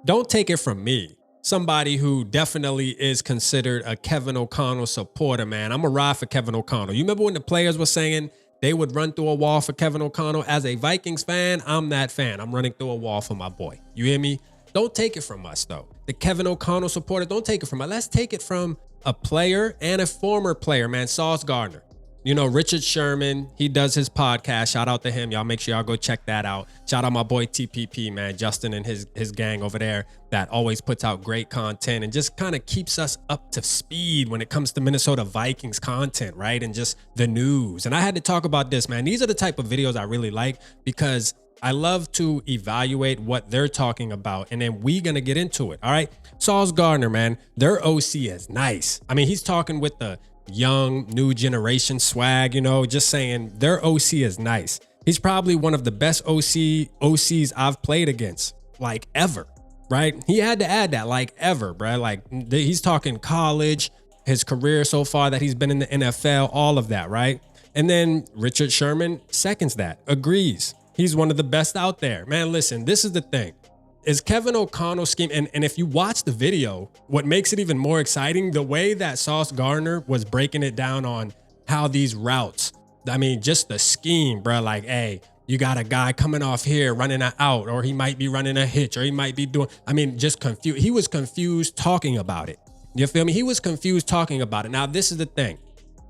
don't take it from me, somebody who definitely is considered a Kevin O'Connell supporter, man. I'm a ride for Kevin O'Connell. You remember when the players were saying they would run through a wall for Kevin O'Connell? As a Vikings fan, I'm that fan. I'm running through a wall for my boy. You hear me? Don't take it from us, though. The Kevin O'Connell supporter, don't take it from us. Let's take it from a player and a former player, man, Sauce Gardner. You know, Richard Sherman, he does his podcast. Shout out to him. Y'all make sure y'all go check that out. Shout out my boy TPP, man, Justin and his gang over there that always puts out great content and just kind of keeps us up to speed when it comes to Minnesota Vikings content, right? And just the news. And I had to talk about this, man. These are the type of videos I really like because I love to evaluate what they're talking about, and then we gonna get into it, all right? Sauce Gardner, man, their OC is nice. I mean, he's talking with the young, new generation swag, you know, just saying their OC is nice. He's probably one of the best OCs I've played against, like ever, right? He had to add that, like ever, bro. Like he's talking college, his career so far that he's been in the NFL, all of that, right? And then Richard Sherman seconds that, agrees. He's one of the best out there. Man, listen, this is the thing. Is Kevin O'Connell's scheme, and if you watch the video, what makes it even more exciting, the way that Sauce Gardner was breaking it down on how these routes, I mean, just the scheme, bro, like, hey, you got a guy coming off here running an out, or he might be running a hitch, or he might be doing, I mean, just confused. He was confused talking about it. You feel me? He was confused talking about it. Now, this is the thing.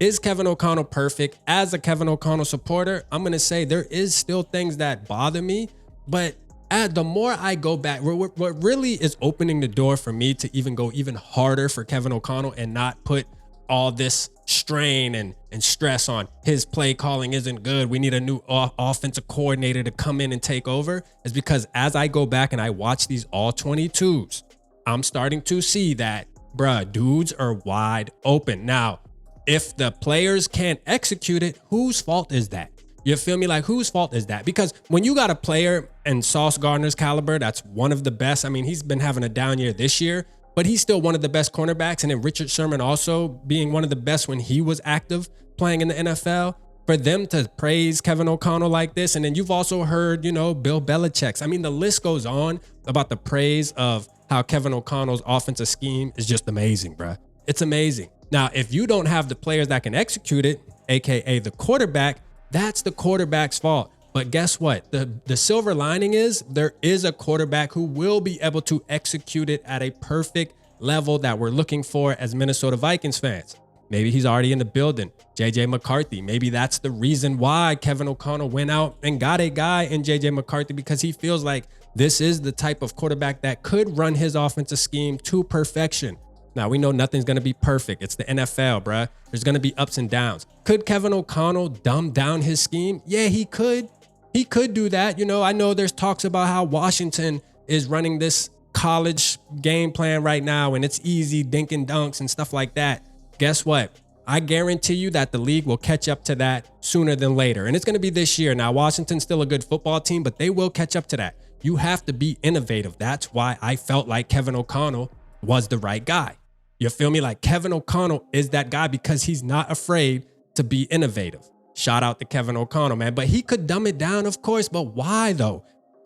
Is Kevin O'Connell perfect? As a Kevin O'Connell supporter, I'm going to say there is still things that bother me, but the more I go back, what really is opening the door for me to even go even harder for Kevin O'Connell and not put all this strain and stress on his play calling isn't good, we need a new offensive coordinator to come in and take over, is because as I go back and I watch these all 22s, I'm starting to see that, bruh, dudes are wide open. Now, if the players can't execute it, whose fault is that? You feel me? Like, whose fault is that? Because when you got a player in Sauce Gardner's caliber, that's one of the best. I mean, he's been having a down year this year, but he's still one of the best cornerbacks. And then Richard Sherman also being one of the best when he was active playing in the NFL. For them to praise Kevin O'Connell like this. And then you've also heard, you know, Bill Belichick's. I mean, the list goes on about the praise of how Kevin O'Connell's offensive scheme is just amazing, bruh. It's amazing. Now, if you don't have the players that can execute it, AKA the quarterback, that's the quarterback's fault. But guess what? The silver lining is there is a quarterback who will be able to execute it at a perfect level that we're looking for as Minnesota Vikings fans. Maybe he's already in the building. JJ McCarthy. Maybe that's the reason why Kevin O'Connell went out and got a guy in JJ McCarthy, because he feels like this is the type of quarterback that could run his offensive scheme to perfection. Now, we know nothing's going to be perfect. It's the NFL, bruh. There's going to be ups and downs. Could Kevin O'Connell dumb down his scheme? Yeah, he could. He could do that. You know, I know there's talks about how Washington is running this college game plan right now, and it's easy dink and dunks and stuff like that. Guess what? I guarantee you that the league will catch up to that sooner than later. And it's going to be this year. Now, Washington's still a good football team, but they will catch up to that. You have to be innovative. That's why I felt like Kevin O'Connell was the right guy. You feel me? Like, Kevin O'Connell is that guy because he's not afraid to be innovative. Shout out to Kevin O'Connell, man. But he could dumb it down, of course. But why, though?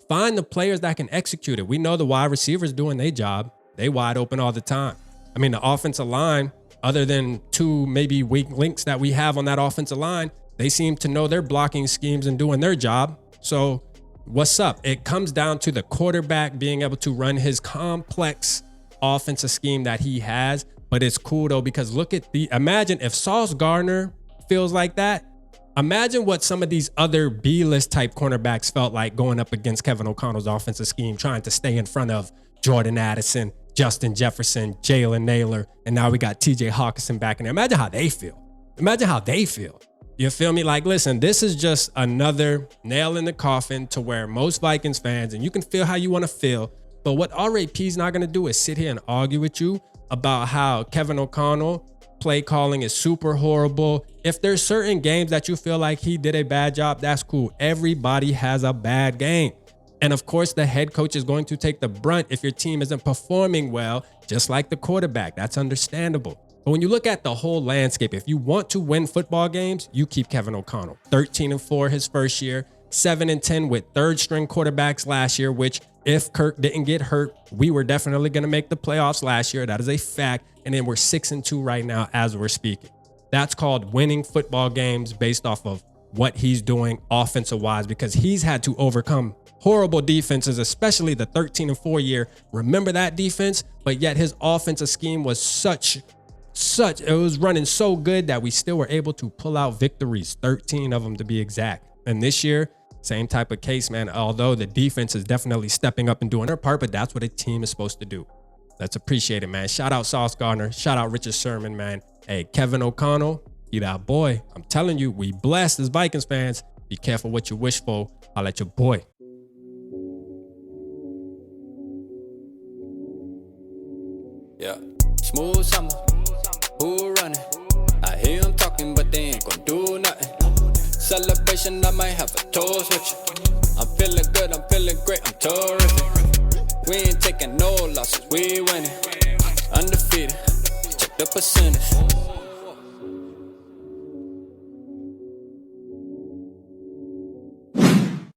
Find the players that can execute it. We know the wide receivers doing their job. They wide open all the time. I mean, the offensive line, other than two maybe weak links that we have on that offensive line, they seem to know their blocking schemes and doing their job. So what's up? It comes down to the quarterback being able to run his complex offensive scheme that he has. But it's cool though, because imagine if Sauce Gardner feels like that. Imagine what some of these other B-list type cornerbacks felt like going up against Kevin O'Connell's offensive scheme, trying to stay in front of Jordan Addison, Justin Jefferson, Jalen Naylor, and now we got TJ Hawkinson back in there. Imagine how they feel. Imagine how they feel. You feel me? Like, listen, this is just another nail in the coffin to where most Vikings fans, and you can feel how you want to feel, but what RAP is not going to do is sit here and argue with you about how Kevin O'Connell play calling is super horrible. If there's certain games that you feel like he did a bad job, that's cool. Everybody has a bad game. And of course, the head coach is going to take the brunt if your team isn't performing well, just like the quarterback. That's understandable. But when you look at the whole landscape, if you want to win football games, you keep Kevin O'Connell. 13-4 his first year. 7-10 with third string quarterbacks last year, which if Kirk didn't get hurt, we were definitely going to make the playoffs last year. That is a fact. And then we're 6-2 right now as we're speaking. That's called winning football games based off of what he's doing offensive wise, because he's had to overcome horrible defenses, especially the 13-4 year. Remember that defense? But yet his offensive scheme was it was running so good that we still were able to pull out victories, 13 of them to be exact. And this year, same type of case, man. Although the defense is definitely stepping up and doing their part, but that's what a team is supposed to do. Let's appreciate it, man. Shout out Sauce Gardner. Shout out Richard Sherman, man. Hey, Kevin O'Connell, you that boy. I'm telling you, we blessed as Vikings fans. Be careful what you wish for. I'll let your boy. Yeah, smooth summer, who running? I hear them talking, but they ain't gon' do nothing. Celebration, I might have a toast with you. I'm feeling good, I'm feeling great, I'm terrific. We ain't taking no losses, we winning. Undefeated, check the percentage.